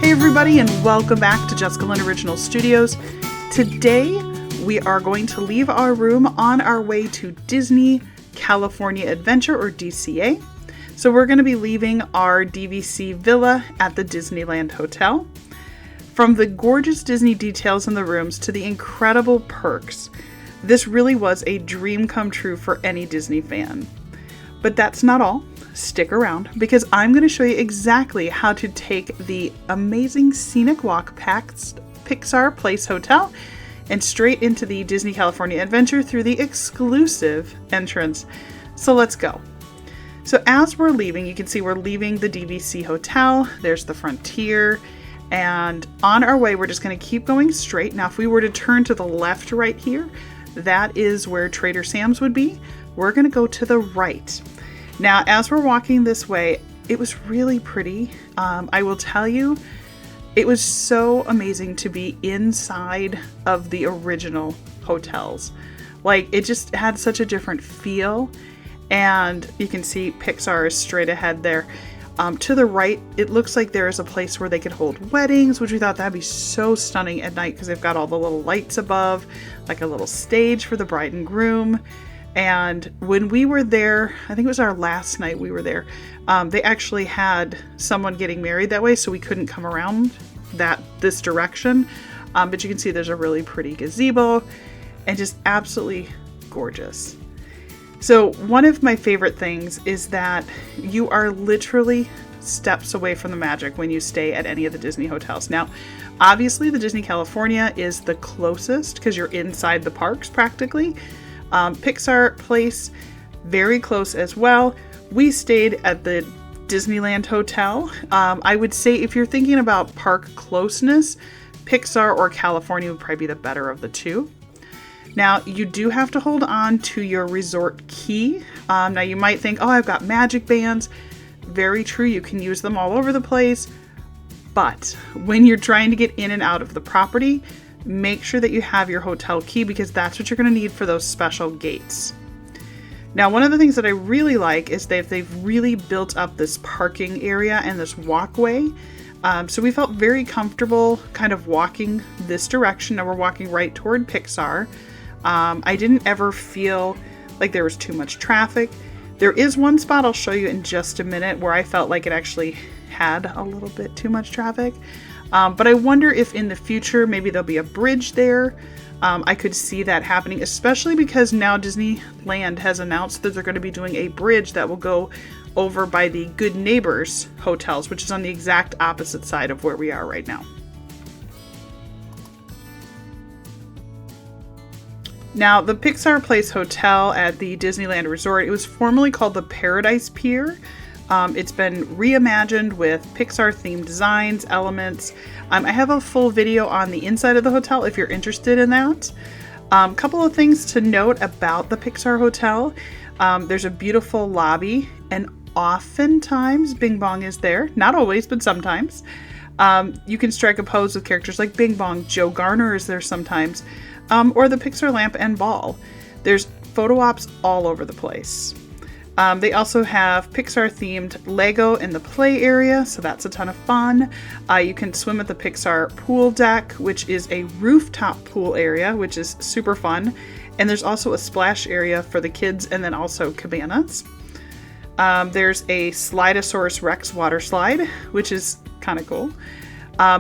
Hey everybody, and welcome back to Jessica Lynn Original Studios. Today we are going to leave our room on our way to Disney California Adventure, or DCA. So we're going to be leaving our DVC villa at the Disneyland Hotel. From the gorgeous Disney details in the rooms to the incredible perks, this really was a dream come true for any Disney fan. But that's not all. Stick around, because I'm going to show you exactly how to take the amazing scenic walk past Pixar Place Hotel and straight into the Disney California Adventure through the exclusive entrance. So let's go. So as we're leaving, you can see we're leaving the DVC Hotel. There's the Frontier. And on our way, we're just going to keep going straight. Now, if we were to turn to the left right here, that is where Trader Sam's would be. We're going to go to the right. Now, as we're walking this way, it was really pretty. I will tell you, it was so amazing to be inside of the original hotels. Like, it just had such a different feel. And you can see Pixar is straight ahead there. To the right, it looks like there is a place where they could hold weddings, which we thought that'd be so stunning at night because they've got all the little lights above, like a little stage for the bride and groom. And when we were there, I think it was our last night we were there, they actually had someone getting married that way, so we couldn't come around this direction. But you can see there's a really pretty gazebo and just absolutely gorgeous. So one of my favorite things is that you are literally steps away from the magic when you stay at any of the Disney hotels. Now, obviously the Disney California is the closest because you're inside the parks practically. Pixar Place, very close as well. We stayed at the Disneyland Hotel. I would say if you're thinking about park closeness, Pixar or California would probably be the better of the two. Now, you do have to hold on to your resort key. Now, you might think, oh, I've got magic bands. Very true, you can use them all over the place. But when you're trying to get in and out of the property, make sure that you have your hotel key, because that's what you're going to need for those special gates. Now, one of the things that I really like is they've really built up this parking area and this walkway. So we felt very comfortable kind of walking this direction. Now we're walking right toward Pixar. I didn't ever feel like there was too much traffic. There is one spot I'll show you in just a minute where I felt like it actually had a little bit too much traffic. But I wonder if in the future, maybe there'll be a bridge there. I could see that happening, especially because now Disneyland has announced that they're going to be doing a bridge that will go over by the Good Neighbors hotels, which is on the exact opposite side of where we are right now. Now, the Pixar Place Hotel at the Disneyland Resort, it was formerly called the Paradise Pier. It's been reimagined with Pixar-themed designs, elements. I have a full video on the inside of the hotel if you're interested in that. Couple of things to note about the Pixar Hotel. There's a beautiful lobby, and oftentimes Bing Bong is there. Not always, but sometimes. You can strike a pose with characters like Bing Bong. Joe Garner is there sometimes. Or the Pixar lamp and ball. There's photo ops all over the place. They also have Pixar-themed Lego in the play area, so that's a ton of fun. You can swim at the Pixar pool deck, which is a rooftop pool area, which is super fun. And there's also a splash area for the kids, and then also cabanas. There's a Slidosaurus Rex water slide, which is kind of cool.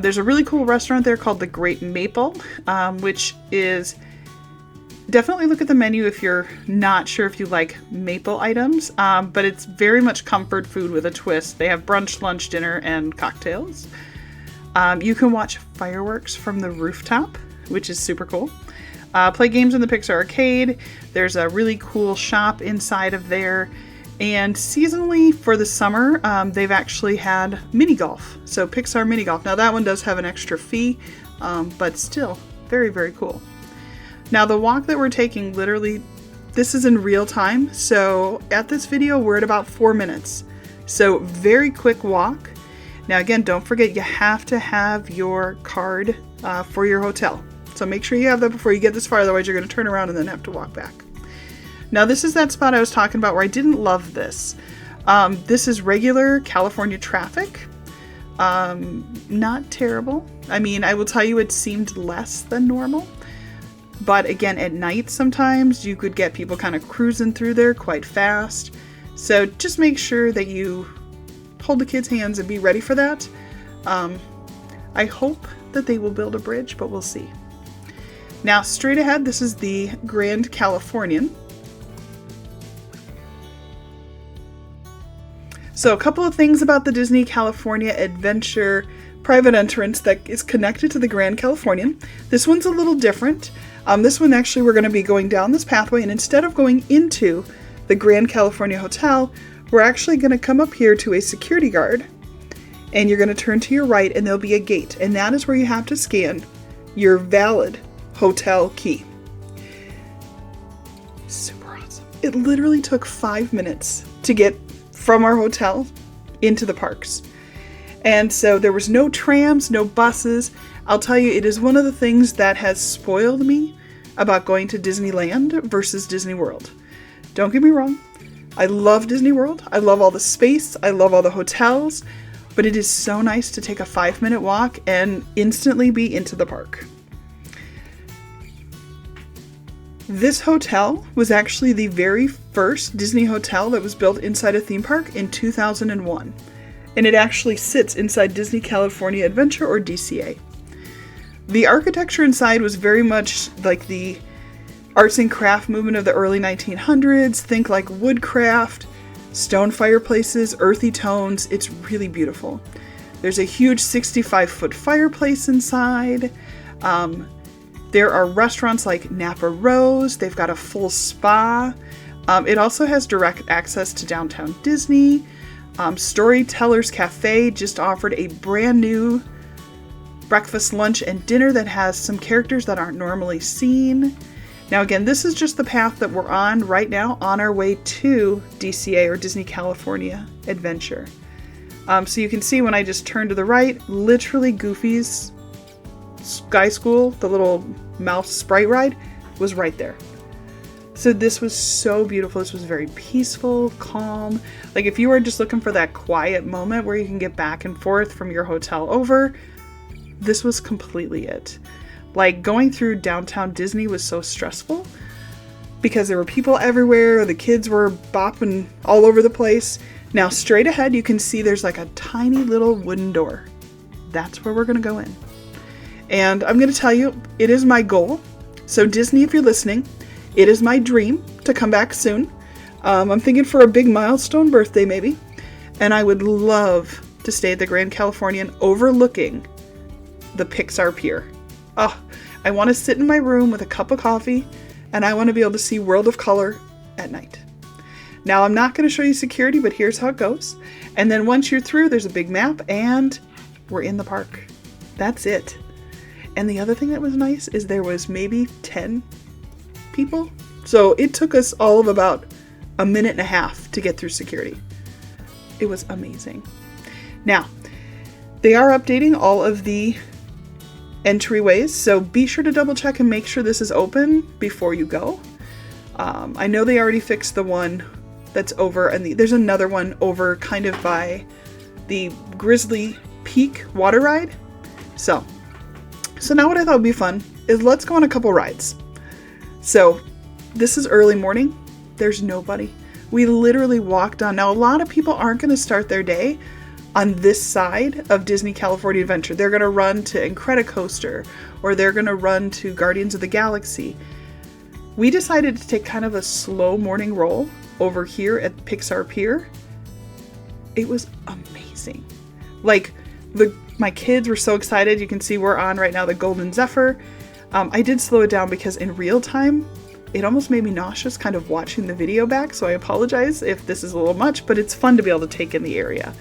There's a really cool restaurant there called the Great Maple, which is... Definitely look at the menu if you're not sure if you like maple items, but it's very much comfort food with a twist. They have brunch, lunch, dinner, and cocktails. You can watch fireworks from the rooftop, which is super cool. Play games in the Pixar Arcade. There's a really cool shop inside of there. And seasonally for the summer, they've actually had mini golf. So Pixar mini golf. Now that one does have an extra fee, but still very, very cool. Now the walk that we're taking, literally, this is in real time. So at this video, we're at about 4 minutes. So very quick walk. Now again, don't forget you have to have your card for your hotel. So make sure you have that before you get this far, otherwise you're going to turn around and then have to walk back. Now this is that spot I was talking about where I didn't love this. This is regular California traffic. Not terrible. I mean, I will tell you it seemed less than normal. But again, at night sometimes you could get people kind of cruising through there quite fast. So just make sure that you hold the kids' hands and be ready for that. I hope that they will build a bridge, but we'll see. Now, straight ahead, this is the Grand Californian. So a couple of things about the Disney California Adventure private entrance that is connected to the Grand Californian. This one's a little different. This one actually we're going to be going down this pathway, and instead of going into the Grand California Hotel, we're actually going to come up here to a security guard, and you're going to turn to your right and there'll be a gate, and that is where you have to scan your valid hotel key. Super awesome. It literally took 5 minutes to get from our hotel into the parks. And so there was no trams, no buses. I'll tell you, it is one of the things that has spoiled me about going to Disneyland versus Disney World. Don't get me wrong. I love Disney World. I love all the space. I love all the hotels. But it is so nice to take a 5-minute walk and instantly be into the park. This hotel was actually the very first Disney hotel that was built inside a theme park in 2001. And it actually sits inside Disney California Adventure, or DCA. The architecture inside was very much like the arts and craft movement of the early 1900s. Think like woodcraft, stone fireplaces, earthy tones. It's really beautiful. There's a huge 65-foot fireplace inside. There are restaurants like Napa Rose. They've got a full spa. It also has direct access to downtown Disney. Storytellers Cafe just offered a brand new breakfast, lunch, and dinner that has some characters that aren't normally seen. Now again, this is just the path that we're on right now on our way to DCA, or Disney California Adventure. So you can see when I just turn to the right, literally Goofy's Sky School, the little mouse sprite ride, was right there. So this was so beautiful. This was very peaceful, calm. Like if you were just looking for that quiet moment where you can get back and forth from your hotel over, this was completely it. Like going through downtown Disney was so stressful because there were people everywhere. The kids were bopping all over the place. Now straight ahead, you can see there's like a tiny little wooden door. That's where we're going to go in. And I'm going to tell you, it is my goal. So Disney, if you're listening, it is my dream to come back soon. I'm thinking for a big milestone birthday maybe. And I would love to stay at the Grand Californian overlooking the Pixar Pier. Oh, I want to sit in my room with a cup of coffee, and I want to be able to see World of Color at night. Now, I'm not going to show you security, but here's how it goes. And then once you're through, there's a big map, and we're in the park. That's it. And the other thing that was nice is there was maybe 10 people. So it took us all of about a minute and a half to get through security. It was amazing. Now, they are updating all of the entryways, so be sure to double check and make sure this is open before you go. I know they already fixed the one that's over, and there's another one over kind of by the Grizzly Peak water ride. So now what I thought would be fun is let's go on a couple rides. So this is early morning. There's nobody. We literally walked on. Now a lot of people aren't going to start their day on this side of Disney California Adventure. They're going to run to Incredicoaster, or they're going to run to Guardians of the Galaxy. We decided to take kind of a slow morning roll over here at Pixar Pier. It was amazing. Like my kids were so excited. You can see we're on right now the Golden Zephyr. I did slow it down because in real time, it almost made me nauseous kind of watching the video back. So I apologize if this is a little much, but it's fun to be able to take in the area.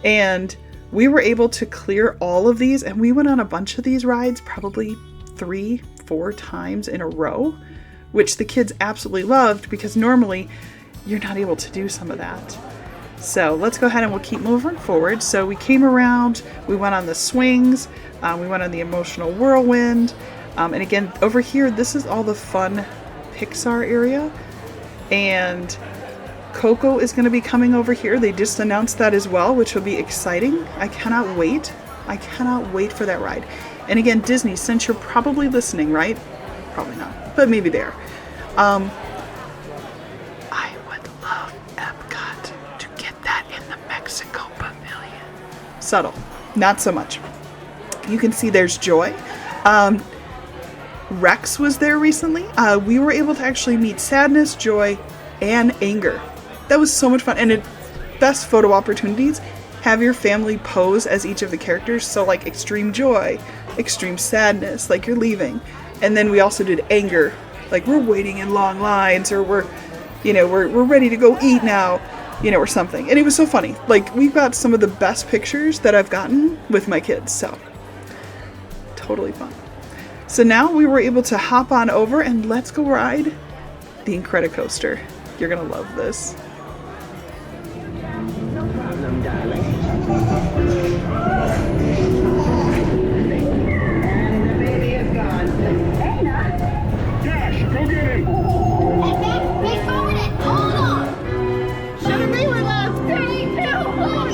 And we were able to clear all of these, and we went on a bunch of these rides probably 3-4 times in a row, which the kids absolutely loved because normally you're not able to do some of that. So let's go ahead and we'll keep moving forward. So we came around, we went on the swings, we went on the emotional whirlwind. And again, over here, this is all the fun Pixar area. And Coco is going to be coming over here. They just announced that as well, which will be exciting. I cannot wait. I cannot wait for that ride. And again, Disney, since you're probably listening, right? Probably not, but maybe there. I would love Epcot to get that in the Mexico Pavilion. Subtle, not so much. You can see there's Joy. Rex was there recently. We were able to actually meet Sadness, Joy, and Anger. That was so much fun. And best photo opportunities, have your family pose as each of the characters. So like extreme joy, extreme sadness, like you're leaving. And then we also did Anger, like we're waiting in long lines, or we're ready to go eat now, or something. And it was so funny. Like we've got some of the best pictures that I've gotten with my kids. So totally fun. So now we were able to hop on over and let's go ride the Incredicoaster. You're gonna love this. No problem, darling. And the baby is gone. Hey, now. Dash, go get him! Hey, babe, wait for a minute. Hold on. Should have been with us. 3, 2, 1.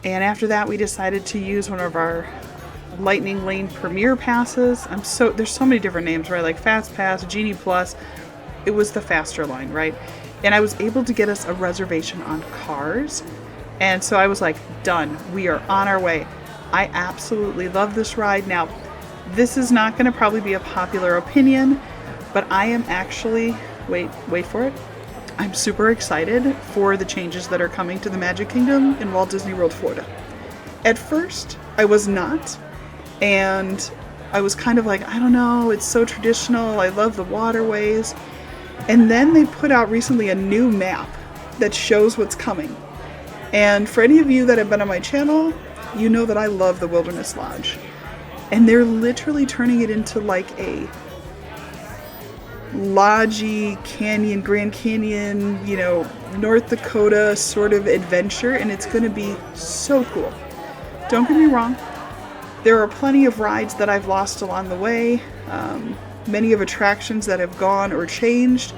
And after that, we decided to use one of our Lightning Lane Premier passes. There's so many different names, right? Like Fast Pass, Genie Plus. It was the faster line, right? And I was able to get us a reservation on Cars. And so I was like, done. We are on our way. I absolutely love this ride. Now, this is not going to probably be a popular opinion, but I am actually, wait for it. I'm super excited for the changes that are coming to the Magic Kingdom in Walt Disney World, Florida. At first, I was not, and I was kind of like, I don't know, it's so traditional, I love the waterways. And then they put out recently a new map that shows what's coming. And for any of you that have been on my channel, you know that I love the Wilderness Lodge. And they're literally turning it into like a lodgy canyon, Grand Canyon, North Dakota sort of adventure, and it's going to be so cool. Don't get me wrong, there are plenty of rides that I've lost along the way, many of attractions that have gone or changed,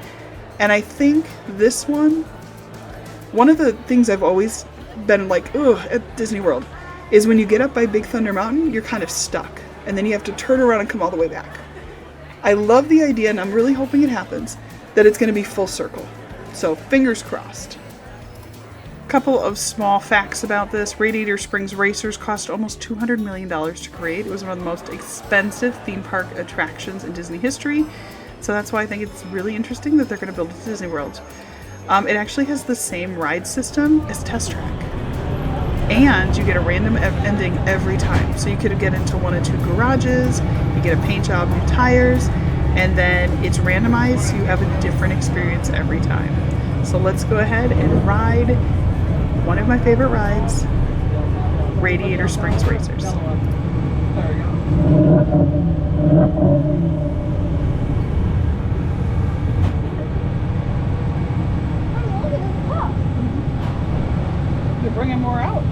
and I think this one of the things I've always been like, ugh, at Disney World, is when you get up by Big Thunder Mountain, you're kind of stuck, and then you have to turn around and come all the way back. I love the idea, and I'm really hoping it happens, that it's going to be full circle. So fingers crossed. Couple of small facts about this. Radiator Springs Racers cost almost $200 million to create. It was one of the most expensive theme park attractions in Disney history. So that's why I think it's really interesting that they're going to build it to Disney World. It actually has the same ride system as Test Track. And you get a random ending every time. So you could get into one or two garages, you get a paint job, new tires, and then it's randomized, so you have a different experience every time. So let's go ahead and ride one of my favorite rides, Radiator Springs Racers. You're bringing more out.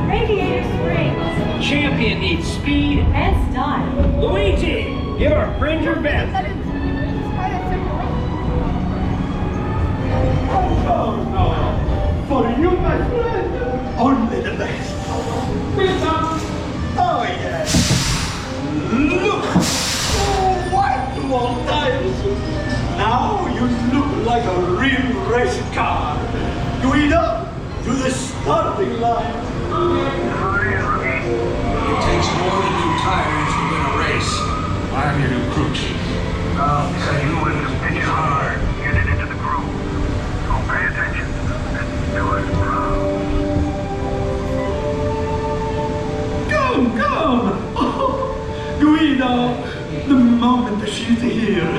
Radiator Springs. Champion needs speed And style. Luigi, give our friend your best. For you, my friend, only the best. Oh, yes. Look! Oh, wonderful tires. Now you look like a real race car. Guido, to the starting line. It takes more than new tires to win a race. I'm your new crew chief. So you win the pitch hard, get it into the groove. So pay attention and do it proud. Come! Oh, Guido, the moment she's here.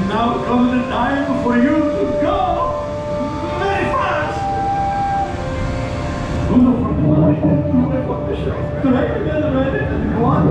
Now comes the time for you to go very fast. Uno from the line, two from the show. Correct together, ready? Go on.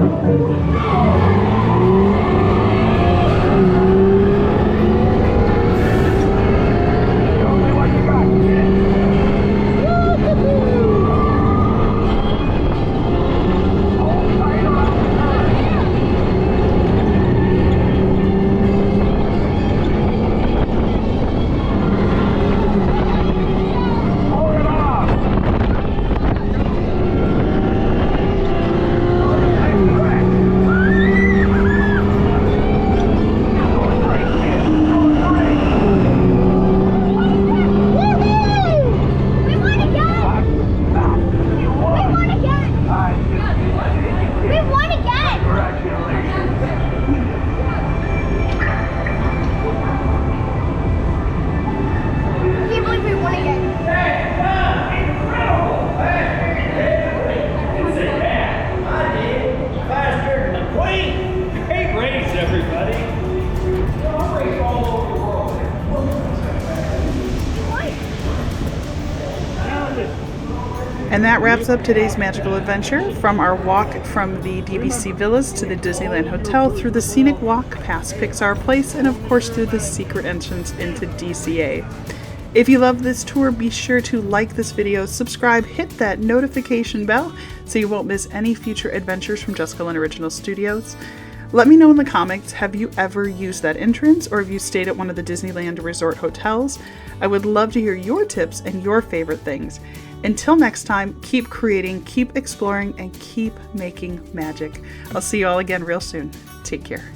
And that wraps up today's magical adventure from our walk from the DVC Villas to the Disneyland Hotel through the scenic walk past Pixar Place and of course through the secret entrance into DCA. If you love this tour, be sure to like this video, subscribe, hit that notification bell so you won't miss any future adventures from Jessica Lynn Original Studios. Let me know in the comments, have you ever used that entrance, or have you stayed at one of the Disneyland Resort hotels? I would love to hear your tips and your favorite things. Until next time, keep creating, keep exploring, and keep making magic. I'll see you all again real soon. Take care.